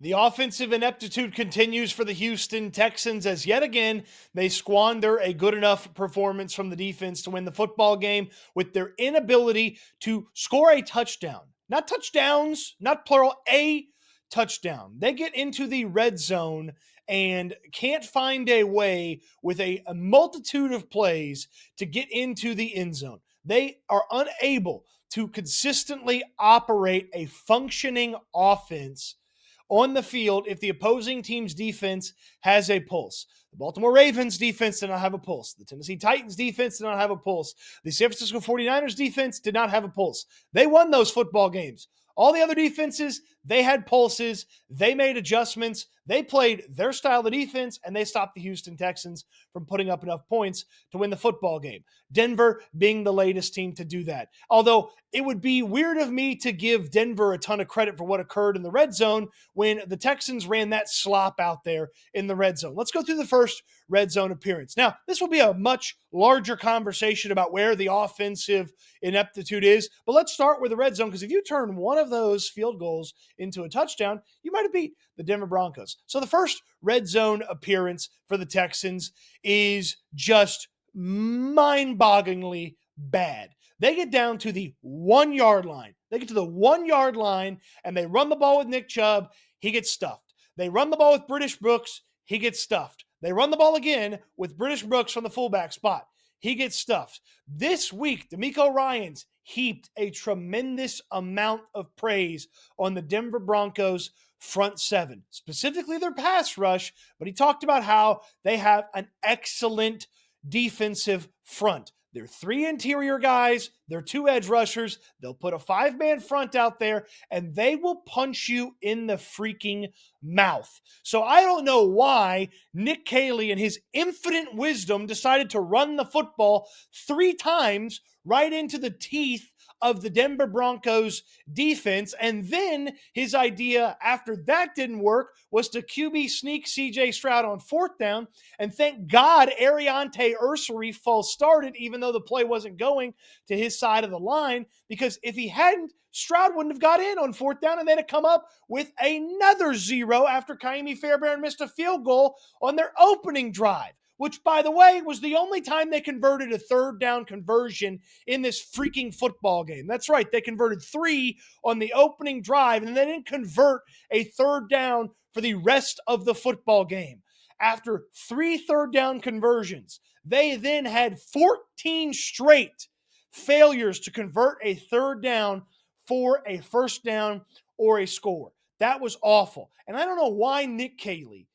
The offensive ineptitude continues for the Houston Texans as yet again they squander a good enough performance from the defense to win the football game with their inability to score a touchdown. Not touchdowns, not plural, a touchdown. They get into the red zone and can't find a way with a multitude of plays to get into the end zone. They are unable to consistently operate a functioning offense on the field if the opposing team's defense has a pulse. The Baltimore Ravens defense did not have a pulse. The Tennessee Titans defense did not have a pulse. The San Francisco 49ers defense did not have a pulse. They won those football games. All the other defenses, they had pulses. They made adjustments. They played their style of defense, and they stopped the Houston Texans from putting up enough points to win the football game. Denver being the latest team to do that. Although it would be weird of me to give Denver a ton of credit for what occurred in the red zone when the Texans ran that slop out there in the red zone. Let's go through the first red zone appearance. Now, this will be a much larger conversation about where the offensive ineptitude is, but let's start with the red zone because if you turn one of those field goals into a touchdown, you might have beat the Denver Broncos. So the first red zone appearance for the Texans is just mind-bogglingly bad. They get down to the 1 yard line. They get to the 1 yard line and they run the ball with Nick Chubb. He gets stuffed. They run the ball with British Brooks. He gets stuffed. They run the ball again with British Brooks from the fullback spot. He gets stuffed. This week, D'Amico Ryans heaped a tremendous amount of praise on the Denver Broncos front seven, specifically their pass rush, but he talked about how they have an excellent defensive front. They're 3 interior guys. They're 2 edge rushers. They'll put a 5-man front out there, and they will punch you in the freaking mouth. So I don't know why Nick Caley, in his infinite wisdom, decided to run the football 3 times right into the teeth of the Denver Broncos defense. And then his idea after that didn't work was to QB sneak CJ Stroud on 4th down. And thank God Ariante Ursary false started, even though the play wasn't going to his side of the line, because if he hadn't, Stroud wouldn't have got in on 4th down, and they'd have come up with another 0 after Kaimi Fairbairn missed a field goal on their opening drive, which, by the way, was the only time they converted a 3rd down conversion in this freaking football game. That's right. They converted 3 on the opening drive, and they didn't convert a 3rd down for the rest of the football game. After 3 3rd down conversions, they then had 14 straight failures to convert a 3rd down for a 1st down or a score. That was awful. And I don't know why Nick Caley,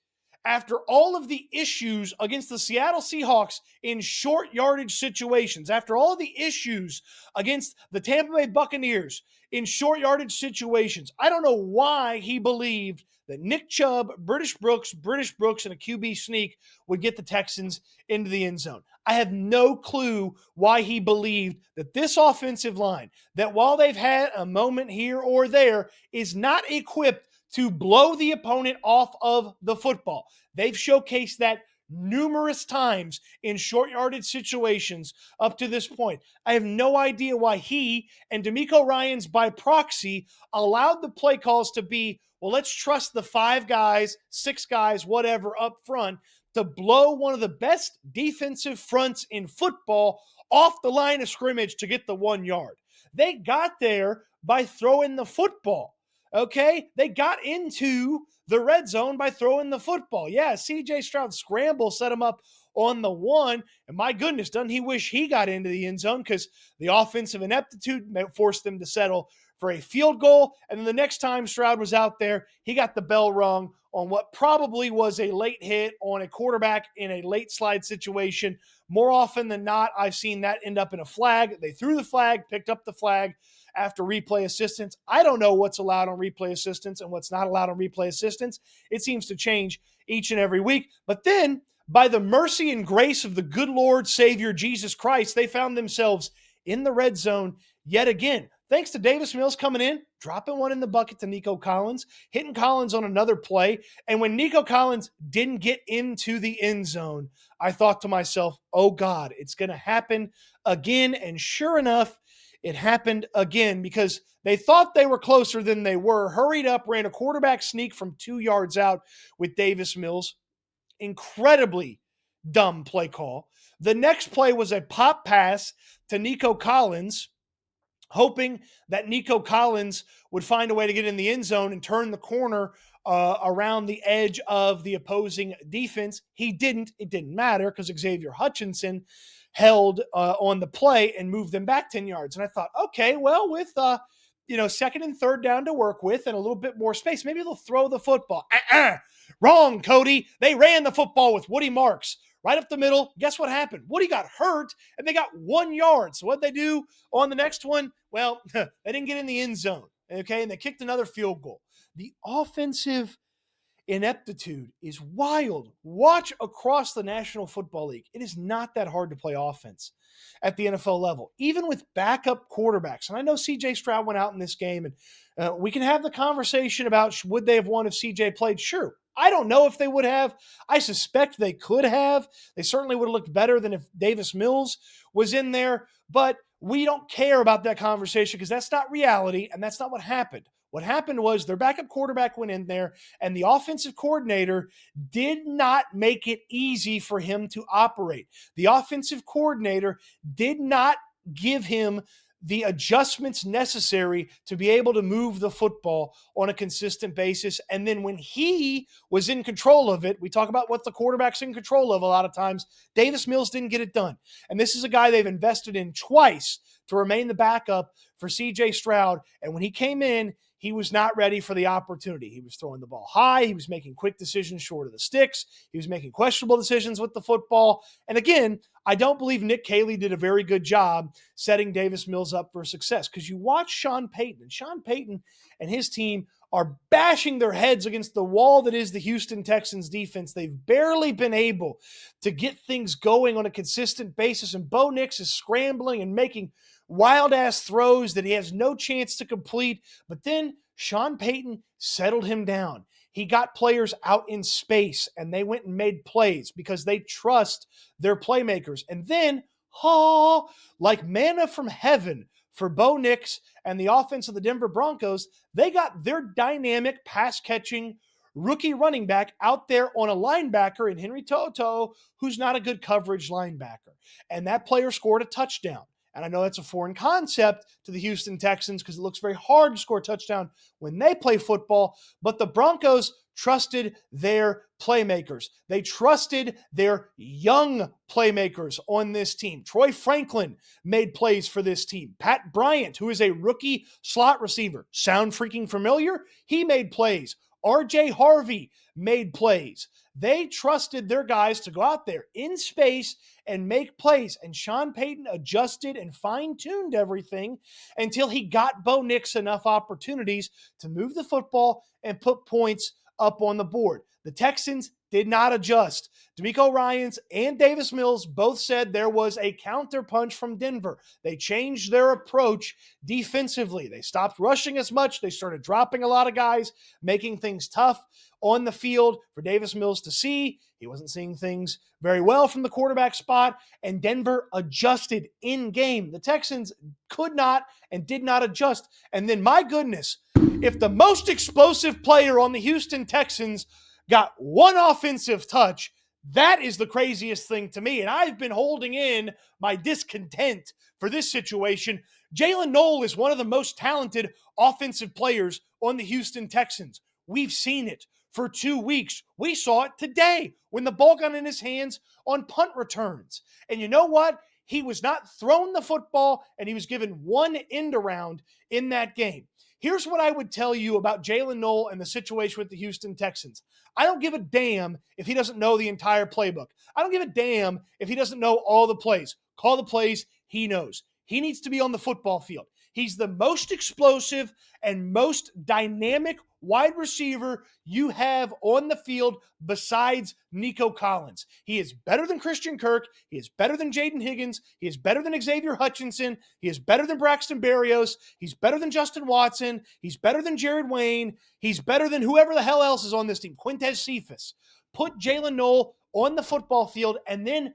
after all of the issues against the Seattle Seahawks in short yardage situations, after all of the issues against the Tampa Bay Buccaneers in short yardage situations, I don't know why he believed that Nick Chubb, British Brooks, and a QB sneak would get the Texans into the end zone. I have no clue why he believed that this offensive line, that while they've had a moment here or there, is not equipped to blow the opponent off of the football. They've showcased that numerous times in short yardage situations up to this point. I have no idea why he and D'Amico Ryans by proxy allowed the play calls to be, well, let's trust the 5 guys, 6 guys, whatever up front to blow one of the best defensive fronts in football off the line of scrimmage to get the 1 yard. They got there by throwing the football. Okay, they got into the red zone by throwing the football. Yeah, CJ Stroud's scramble set him up on the 1. And my goodness, doesn't he wish he got into the end zone, because the offensive ineptitude forced them to settle for a field goal. And then the next time Stroud was out there, he got the bell rung on what probably was a late hit on a quarterback in a late slide situation. More often than not, I've seen that end up in a flag. They threw the flag, picked up the flag after replay assistance. I don't know what's allowed on replay assistance and what's not allowed on replay assistance. It seems to change each and every week. But then, by the mercy and grace of the good Lord Savior Jesus Christ, they found themselves in the red zone yet again. Thanks to Davis Mills coming in, dropping one in the bucket to Nico Collins, hitting Collins on another play. And when Nico Collins didn't get into the end zone, I thought to myself, oh God, it's going to happen again. And sure enough, it happened again because they thought they were closer than they were, hurried up, ran a quarterback sneak from 2 yards out with Davis Mills. Incredibly dumb play call. The next play was a pop pass to Nico Collins, hoping that Nico Collins would find a way to get in the end zone and turn the corner around the edge of the opposing defense. He didn't. It didn't matter because Xavier Hutchinson held on the play and moved them back 10 yards. And I thought, okay, well, with second and third down to work with and a little bit more space, maybe they'll throw the football. Wrong, Cody. They ran the football with Woody Marks right up the middle. Guess what happened? Woody got hurt, and they got 1 yard. So what'd they do on the next one? Well, they didn't get in the end zone, okay? And they kicked another field goal. The offensive ineptitude is wild. Watch across the National Football League. It is not that hard to play offense at the NFL level, even with backup quarterbacks. And I know C.J. Stroud went out in this game, and we can have the conversation about would they have won if C.J. played? Sure. I don't know if they would have. I suspect they could have. They certainly would have looked better than if Davis Mills was in there, but we don't care about that conversation because that's not reality, and that's not what happened. What happened was their backup quarterback went in there, and the offensive coordinator did not make it easy for him to operate. The offensive coordinator did not give him the adjustments necessary to be able to move the football on a consistent basis. And then when he was in control of it, we talk about what the quarterback's in control of a lot of times, Davis Mills didn't get it done. And this is a guy they've invested in twice to remain the backup for C.J. Stroud. And when he came in, he was not ready for the opportunity. He was throwing the ball high. He was making quick decisions short of the sticks. He was making questionable decisions with the football. And again, I don't believe Nick Caley did a very good job setting Davis Mills up for success because you watch Sean Payton, and Sean Payton and his team are bashing their heads against the wall that is the Houston Texans defense. They've barely been able to get things going on a consistent basis, and Bo Nix is scrambling and making wild-ass throws that he has no chance to complete. But then Sean Payton settled him down. He got players out in space, and they went and made plays because they trust their playmakers. And then, like manna from heaven for Bo Nix and the offense of the Denver Broncos, they got their dynamic pass-catching rookie running back out there on a linebacker in Henry Toto, who's not a good coverage linebacker. And that player scored a touchdown. And I know that's a foreign concept to the Houston Texans because it looks very hard to score a touchdown when they play football. But the Broncos trusted their playmakers. They trusted their young playmakers on this team. Troy Franklin made plays for this team. Pat Bryant, who is a rookie slot receiver. Sound freaking familiar? He made plays. R.J. Harvey made plays. They trusted their guys to go out there in space and make plays. And Sean Payton adjusted and fine-tuned everything until he got Bo Nix enough opportunities to move the football and put points up on the board. The Texans did not adjust. DeMeco Ryans and Davis Mills both said there was a counterpunch from Denver. They changed their approach defensively. They stopped rushing as much. They started dropping a lot of guys, making things tough on the field for Davis Mills to see. He wasn't seeing things very well from the quarterback spot, and Denver adjusted in game. The Texans could not and did not adjust. And then, my goodness, if the most explosive player on the Houston Texans got one offensive touch, that is the craziest thing to me. And I've been holding in my discontent for this situation. Jalen Noel is one of the most talented offensive players on the Houston Texans. We've seen it for 2 weeks. We saw it today when the ball got in his hands on punt returns. And you know what? He was not thrown the football, and he was given one end around in that game. Here's what I would tell you about Jalen Noel and the situation with the Houston Texans. I don't give a damn if he doesn't know the entire playbook. I don't give a damn if he doesn't know all the plays. Call the plays he knows. He needs to be on the football field. He's the most explosive and most dynamic wide receiver you have on the field besides Nico Collins. He is better than Christian Kirk. He is better than Jaden Higgins. He is better than Xavier Hutchinson. He is better than Braxton Berrios. He's better than Justin Watson. He's better than Jared Wayne. He's better than whoever the hell else is on this team. Quintez Cephas. Put Jalen Noel on the football field and then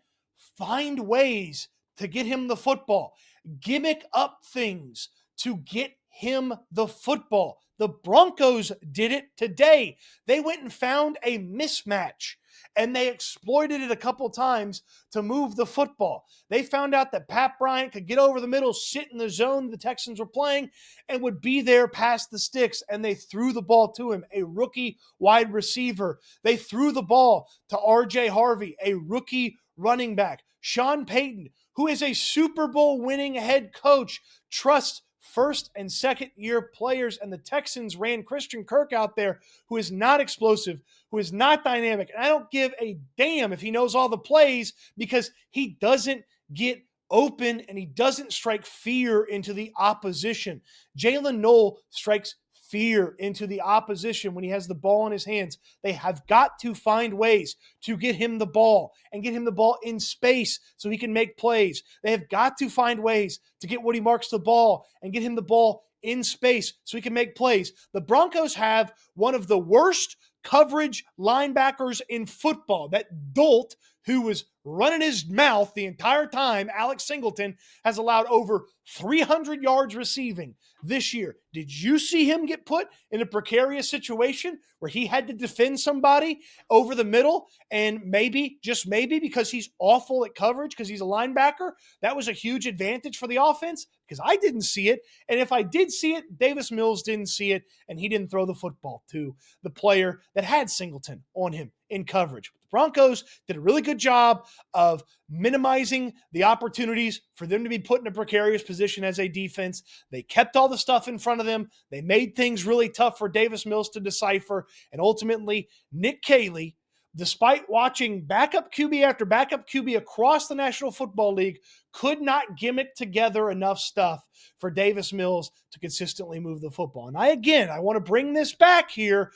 find ways to get him the football. gimmick up things to get him the football. The Broncos did it today. They went and found a mismatch and they exploited it a couple times to move the football. They found out that Pat Bryant could get over the middle, sit in the zone the Texans were playing, and would be there past the sticks, and they threw the ball to him, a rookie wide receiver. They threw the ball to R.J. Harvey, a rookie running back. Sean Payton, who is a Super Bowl winning head coach, trusts first and second year players, and the Texans ran Christian Kirk out there, who is not explosive, who is not dynamic. And I don't give a damn if he knows all the plays because he doesn't get open and he doesn't strike fear into the opposition. Jalen Noel strikes fear into the opposition when he has the ball in his hands. They have got to find ways to get him the ball and get him the ball in space so he can make plays. They have got to find ways to get Woody Marks the ball and get him the ball in space so he can make plays. The Broncos have one of the worst coverage linebackers in football. That dolt who was running his mouth the entire time, Alex Singleton, has allowed over 300 yards receiving this year. Did you see him get put in a precarious situation where he had to defend somebody over the middle? And maybe, just maybe, because he's awful at coverage, because he's a linebacker, that was a huge advantage for the offense? Because I didn't see it. And if I did see it, Davis Mills didn't see it, and he didn't throw the football to the player that had Singleton on him in coverage. The Broncos did a really good job of minimizing the opportunities for them to be put in a precarious position as a defense. They kept all the stuff in front of them. They made things really tough for Davis Mills to decipher. And ultimately, Nick Caley, despite watching backup QB after backup QB across the National Football League, could not gimmick together enough stuff for Davis Mills to consistently move the football. And I want to bring this back here.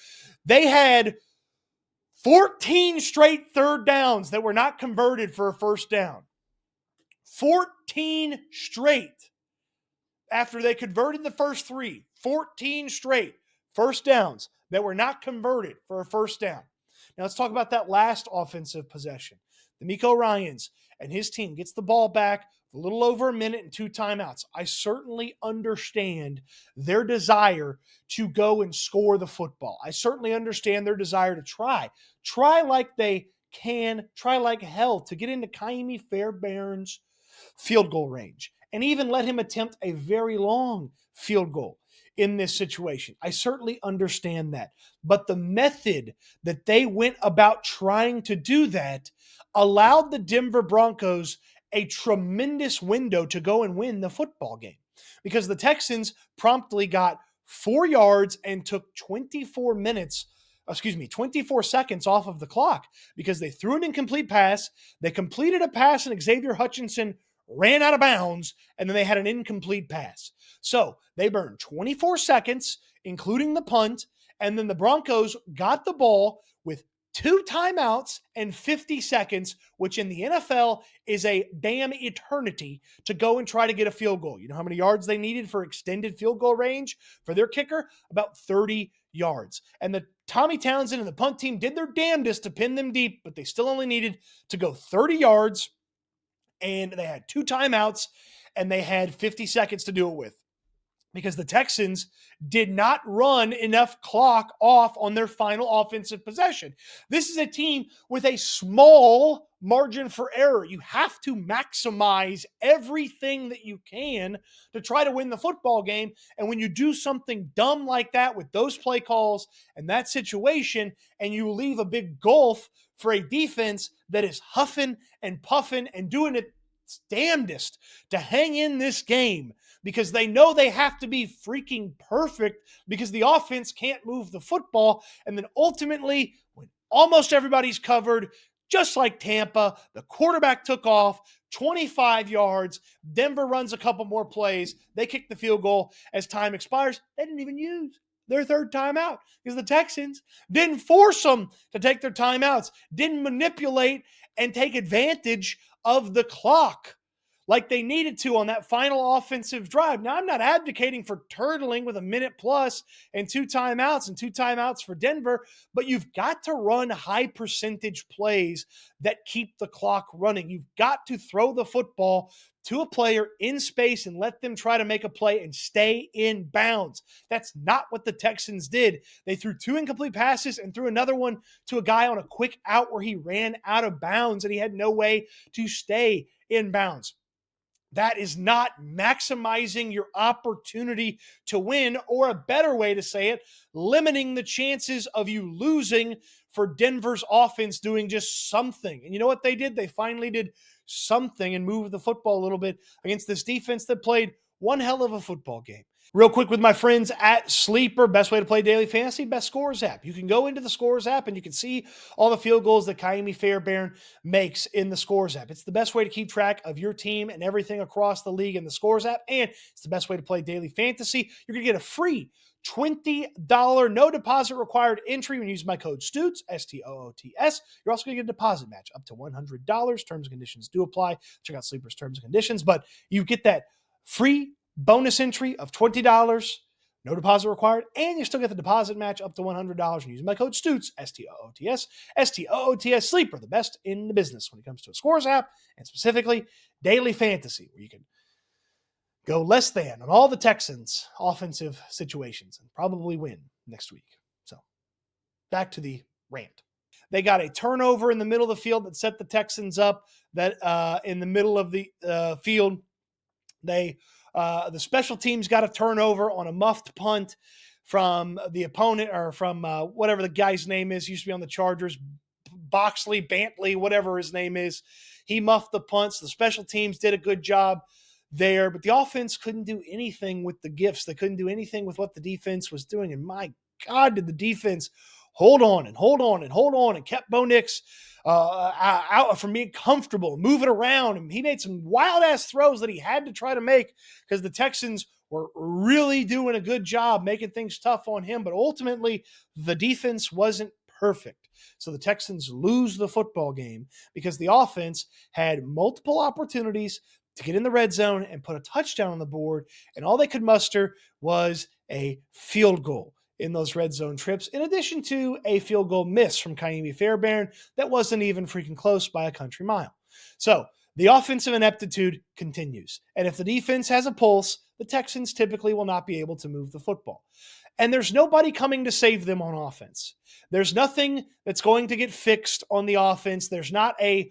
They had 14 straight third downs that were not converted for a first down. 14 straight. After they converted the first three, 14 straight first downs that were not converted for a first down. Now let's talk about that last offensive possession. D'Amico Ryans and his team gets the ball back a little over a minute and 2 timeouts. I certainly understand their desire to go and score the football. I certainly understand their desire to try like they can, try like hell to get into Kaimi Fairbairn's field goal range and even let him attempt a very long field goal in this situation. I certainly understand that. But the method that they went about trying to do that allowed the Denver Broncos a tremendous window to go and win the football game because the Texans promptly got 4 yards and took 24 seconds off of the clock because they threw an incomplete pass. They completed a pass and Xavier Hutchinson ran out of bounds, and then they had an incomplete pass. So they burned 24 seconds, including the punt, and then the Broncos got the ball with 2 timeouts and 50 seconds, which in the NFL is a damn eternity to go and try to get a field goal. You know how many yards they needed for extended field goal range for their kicker? About 30 yards. And the Tommy Townsend and the punt team did their damnedest to pin them deep, but they still only needed to go 30 yards, and they had 2 timeouts, and they had 50 seconds to do it with because the Texans did not run enough clock off on their final offensive possession. This is a team with a small margin for error. You have to maximize everything that you can to try to win the football game. And when you do something dumb like that with those play calls and that situation, and you leave a big gulf for a defense that is huffing and puffing and doing its damnedest to hang in this game because they know they have to be freaking perfect because the offense can't move the football. And then ultimately, when almost everybody's covered, just like Tampa, the quarterback took off 25 yards. Denver runs a couple more plays. They kick the field goal as time expires. They didn't even use their third timeout because the Texans didn't force them to take their timeouts, didn't manipulate and take advantage of the clock. like they needed to on that final offensive drive. Now, I'm not advocating for turtling with a minute plus and two timeouts for Denver, but you've got to run high percentage plays that keep the clock running. You've got to throw the football to a player in space and let them try to make a play and stay in bounds. That's not what the Texans did. They threw two incomplete passes and threw another one to a guy on a quick out where he ran out of bounds and he had no way to stay in bounds. That is not maximizing your opportunity to win, or a better way to say it, limiting the chances of you losing for Denver's offense doing just something. And you know what they did? They finally did something and moved the football a little bit against this defense that played one hell of a football game. Real quick with my friends at Sleeper, best way to play daily fantasy, best Scores app. You can go into the Scores app and you can see all the field goals that Kaimi Fairbairn makes in the Scores app. It's the best way to keep track of your team and everything across the league in the Scores app, and it's the best way to play daily fantasy. You're going to get a free $20 no deposit required entry when you use my code STOOTS, STOOTS. You're also going to get a deposit match up to $100. Terms and conditions do apply. Check out Sleeper's terms and conditions, but you get that free bonus entry of $20, no deposit required, and you still get the deposit match up to $100 using my code STOOTS, STOOTS, STOOTS. Sleeper, the best in the business when it comes to a Scores app, and specifically daily fantasy, where you can go less than on all the Texans' offensive situations and probably win next week. So back to the rant. They got a turnover in the middle of the field that set the Texans up. That in the middle of the field, the special teams got a turnover on a muffed punt from the opponent, or from whatever the guy's name is. Used to be on the Chargers, Bantley, whatever his name is. He muffed the punts. The special teams did a good job there, but the offense couldn't do anything with the gifts. They couldn't do anything with what the defense was doing. And my God, did the defense hold on and kept Bo Nix out from being comfortable, moving around. And he made some wild-ass throws that he had to try to make because the Texans were really doing a good job making things tough on him. But ultimately, the defense wasn't perfect. So the Texans lose the football game because the offense had multiple opportunities to get in the red zone and put a touchdown on the board, and all they could muster was a field goal in those red zone trips, in addition to a field goal miss from Kaimi Fairbairn that wasn't even freaking close by a country mile. So the offensive ineptitude continues, and if the defense has a pulse, the Texans typically will not be able to move the football. And there's nobody coming to save them on offense. There's nothing that's going to get fixed on the offense. There's not a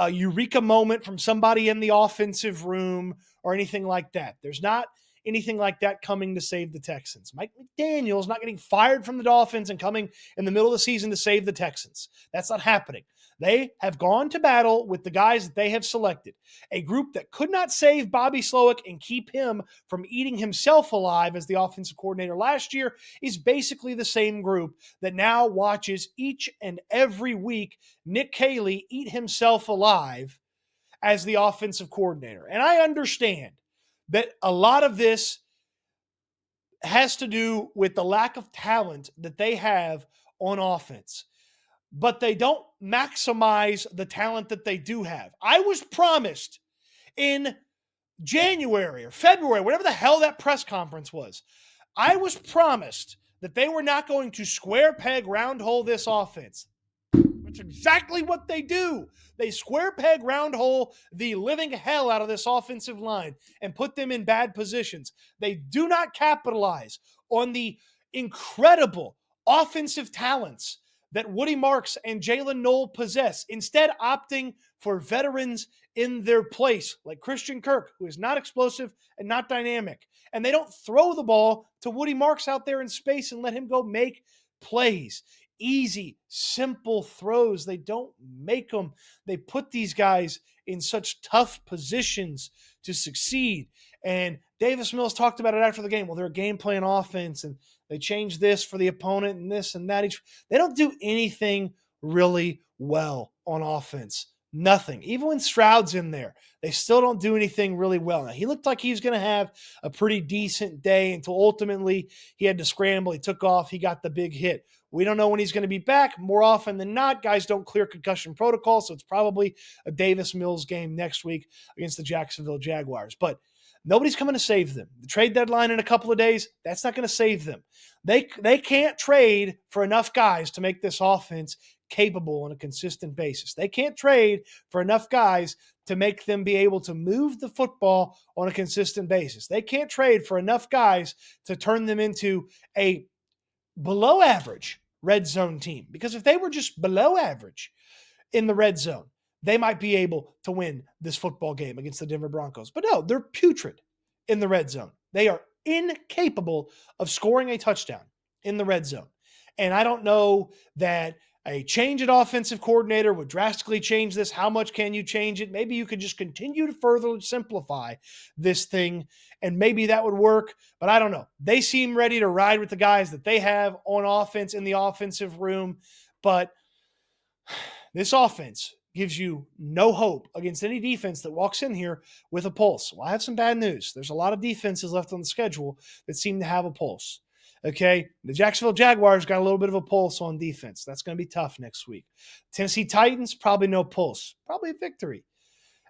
eureka moment from somebody in the offensive room or anything like that. There's not anything like that coming to save the Texans. Mike McDaniel's not getting fired from the Dolphins and coming in the middle of the season to save the Texans. That's not happening. They have gone to battle with the guys that they have selected. A group that could not save Bobby Slowick and keep him from eating himself alive as the offensive coordinator last year is basically the same group that now watches each and every week Nick Caley eat himself alive as the offensive coordinator. And I understand that a lot of this has to do with the lack of talent that they have on offense, but they don't maximize the talent that they do have. I was promised in January or February, whatever the hell that press conference was, I was promised that they were not going to square peg, round hole this offense. That's exactly what they do. They square peg, round hole the living hell out of this offensive line and put them in bad positions. They do not capitalize on the incredible offensive talents that Woody Marks and Jalen Knoll possess, instead opting for veterans in their place, like Christian Kirk, who is not explosive and not dynamic. And they don't throw the ball to Woody Marks out there in space and let him go make plays. Easy, simple throws. They don't make them. They put these guys in such tough positions to succeed. And Davis Mills talked about it after the game. Well, they're a game plan offense, and they changed this for the opponent and this and that. They don't do anything really well on offense, Nothing. Even when Stroud's in there, they still don't do anything really well. Now, he looked like he was going to have a pretty decent day until ultimately he had to scramble. He took off. He got the big hit. We don't know when he's going to be back. More often than not, guys don't clear concussion protocol, so it's probably a Davis Mills game next week against the Jacksonville Jaguars. But nobody's coming to save them. The trade deadline in a couple of days, that's not going to save them. They can't trade for enough guys to make this offense capable on a consistent basis. They can't trade for enough guys to make them be able to move the football on a consistent basis. They can't trade for enough guys to turn them into a below average red zone team. Because if they were just below average in the red zone, they might be able to win this football game against the Denver Broncos. But no, they're putrid in the red zone. They are incapable of scoring a touchdown in the red zone. And I don't know that a change at offensive coordinator would drastically change this. How much can you change it? Maybe you could just continue to further simplify this thing, and maybe that would work. But I don't know. They seem ready to ride with the guys that they have on offense in the offensive room. But this offense gives you no hope against any defense that walks in here with a pulse. Well, I have some bad news. There's a lot of defenses left on the schedule that seem to have a pulse. Okay, the Jacksonville Jaguars got a little bit of a pulse on defense. That's going to be tough next week. Tennessee Titans, probably no pulse. Probably a victory.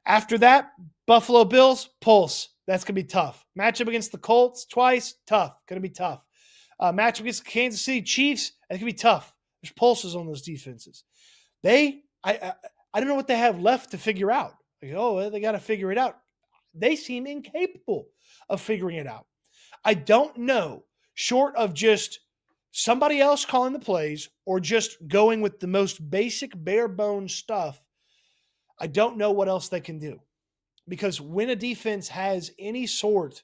After that, Buffalo Bills, pulse. That's going to be tough. Matchup against the Colts twice, tough. Going to be tough. Matchup against the Kansas City Chiefs, that's going to be tough. There's pulses on those defenses. I don't know what they have left to figure out. Like, they got to figure it out. They seem incapable of figuring it out. I don't know, short of just somebody else calling the plays or just going with the most basic bare bones stuff, I don't know what else they can do. Because when a defense has any sort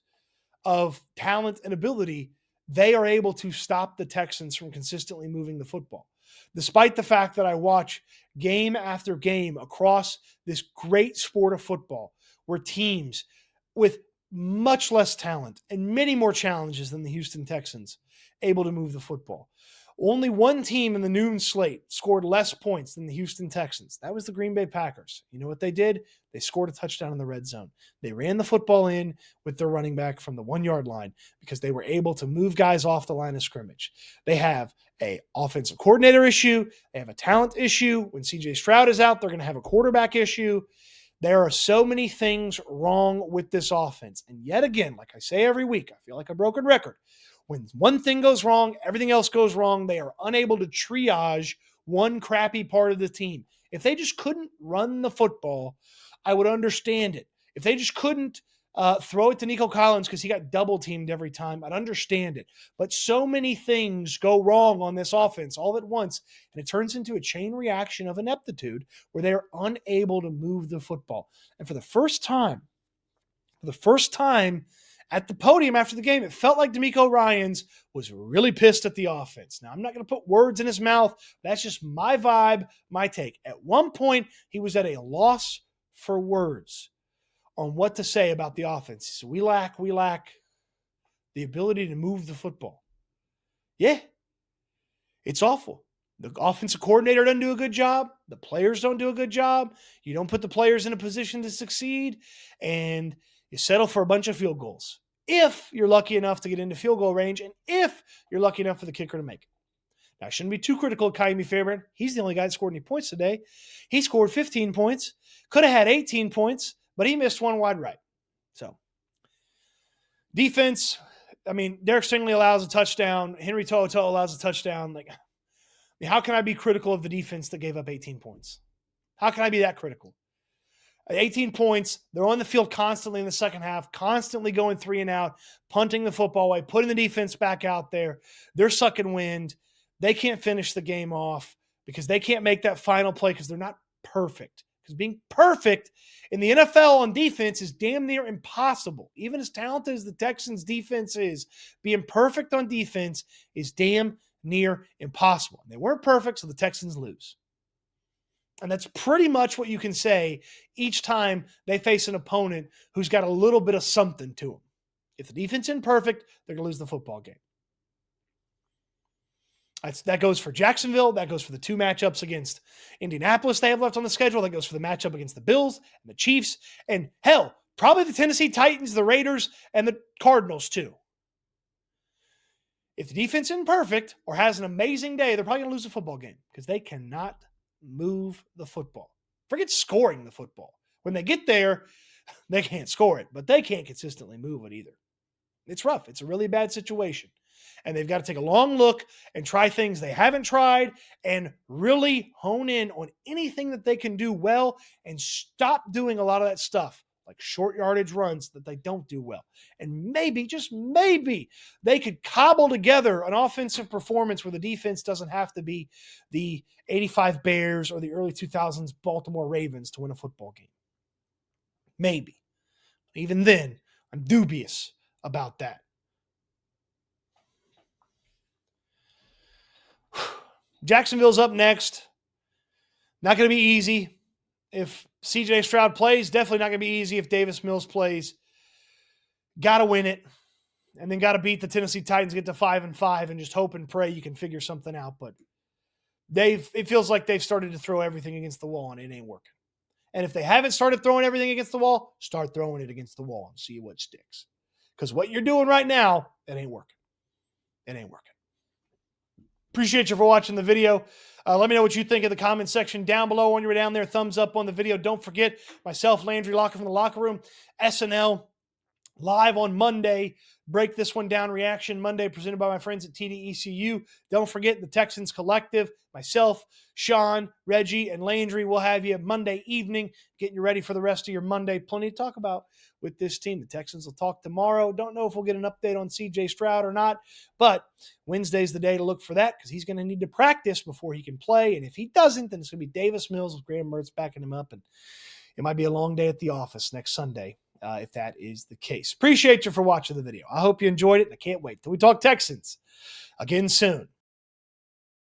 of talent and ability, they are able to stop the Texans from consistently moving the football. Despite the fact that I watch game after game across this great sport of football, where teams with much less talent and many more challenges than the Houston Texans able to move the football. Only one team in the noon slate scored less points than the Houston Texans. That was the Green Bay Packers. You know what they did? They scored a touchdown in the red zone. They ran the football in with their running back from the 1 yard line because they were able to move guys off the line of scrimmage. They have an offensive coordinator issue. They have a talent issue. When CJ Stroud is out, they're going to have a quarterback issue. There are so many things wrong with this offense. And yet again, like I say every week, I feel like a broken record. When one thing goes wrong, everything else goes wrong. They are unable to triage one crappy part of the team. If they just couldn't run the football, I would understand it. If they just couldn't throw it to Nico Collins because he got double teamed every time, I'd understand it. But so many things go wrong on this offense all at once, and it turns into a chain reaction of ineptitude where they are unable to move the football. And for the first time at the podium after the game, it felt like DeMeco Ryans was really pissed at the offense. Now, I'm not going to put words in his mouth. That's just my vibe, my take. At one point, he was at a loss for words on what to say about the offense. So we lack the ability to move the football. Yeah, it's awful. The offensive coordinator doesn't do a good job. The players don't do a good job. You don't put the players in a position to succeed, and you settle for a bunch of field goals. If you're lucky enough to get into field goal range, and if you're lucky enough for the kicker to make it. Now, I shouldn't be too critical of Kyrie Fairbairn. He's the only guy that scored any points today. He scored 15 points. Could have had 18 points, but he missed one wide right. So, defense, I mean, Derek Stingley allows a touchdown. Henry To'oTo'o allows a touchdown. How can I be critical of the defense that gave up 18 points? How can I be that critical? 18 points. They're on the field constantly in the second half, constantly going 3 and out, punting the football away, putting the defense back out there. They're sucking wind. They can't finish the game off because they can't make that final play because they're not perfect. Because being perfect in the NFL on defense is damn near impossible. Even as talented as the Texans defense is, being perfect on defense is damn near impossible. And they weren't perfect, so the Texans lose. And that's pretty much what you can say each time they face an opponent who's got a little bit of something to them. If the defense isn't perfect, they're going to lose the football game. That goes for Jacksonville. That goes for the 2 matchups against Indianapolis they have left on the schedule. That goes for the matchup against the Bills and the Chiefs. And hell, probably the Tennessee Titans, the Raiders, and the Cardinals too. If the defense isn't perfect or has an amazing day, they're probably going to lose a football game because they cannot move the football. Forget scoring the football. When they get there, they can't score it, but they can't consistently move it either. It's rough. It's a really bad situation. And they've got to take a long look and try things they haven't tried and really hone in on anything that they can do well and stop doing a lot of that stuff, like short yardage runs that they don't do well. And maybe, just maybe, they could cobble together an offensive performance where the defense doesn't have to be the 85 Bears or the early 2000s Baltimore Ravens to win a football game. Maybe. Even then, I'm dubious about that. Jacksonville's up next. Not going to be easy. If CJ Stroud plays, definitely not going to be easy if Davis Mills plays. Got to win it. And then got to beat the Tennessee Titans, get to 5-5, and just hope and pray you can figure something out. But it feels like they've started to throw everything against the wall, and it ain't working. And if they haven't started throwing everything against the wall, start throwing it against the wall and see what sticks. Because what you're doing right now, it ain't working. It ain't working. Appreciate you for watching the video. Let me know what you think in the comment section down below when you were down there. Thumbs up on the video. Don't forget, myself, Landry Locker from the Locker Room, SNL, live on Monday. Break This One Down reaction Monday, presented by my friends at TDECU. Don't forget the Texans Collective, myself, Sean, Reggie, and Landry will have you Monday evening, getting you ready for the rest of your Monday. Plenty to talk about with this team. The Texans will talk tomorrow. Don't know if we'll get an update on CJ Stroud or not, but Wednesday's the day to look for that because he's going to need to practice before he can play. And if he doesn't, then it's going to be Davis Mills with Graham Mertz backing him up. And it might be a long day at the office next Sunday. If that is the case. Appreciate you for watching the video. I hope you enjoyed it, and I can't wait till we talk Texans again soon.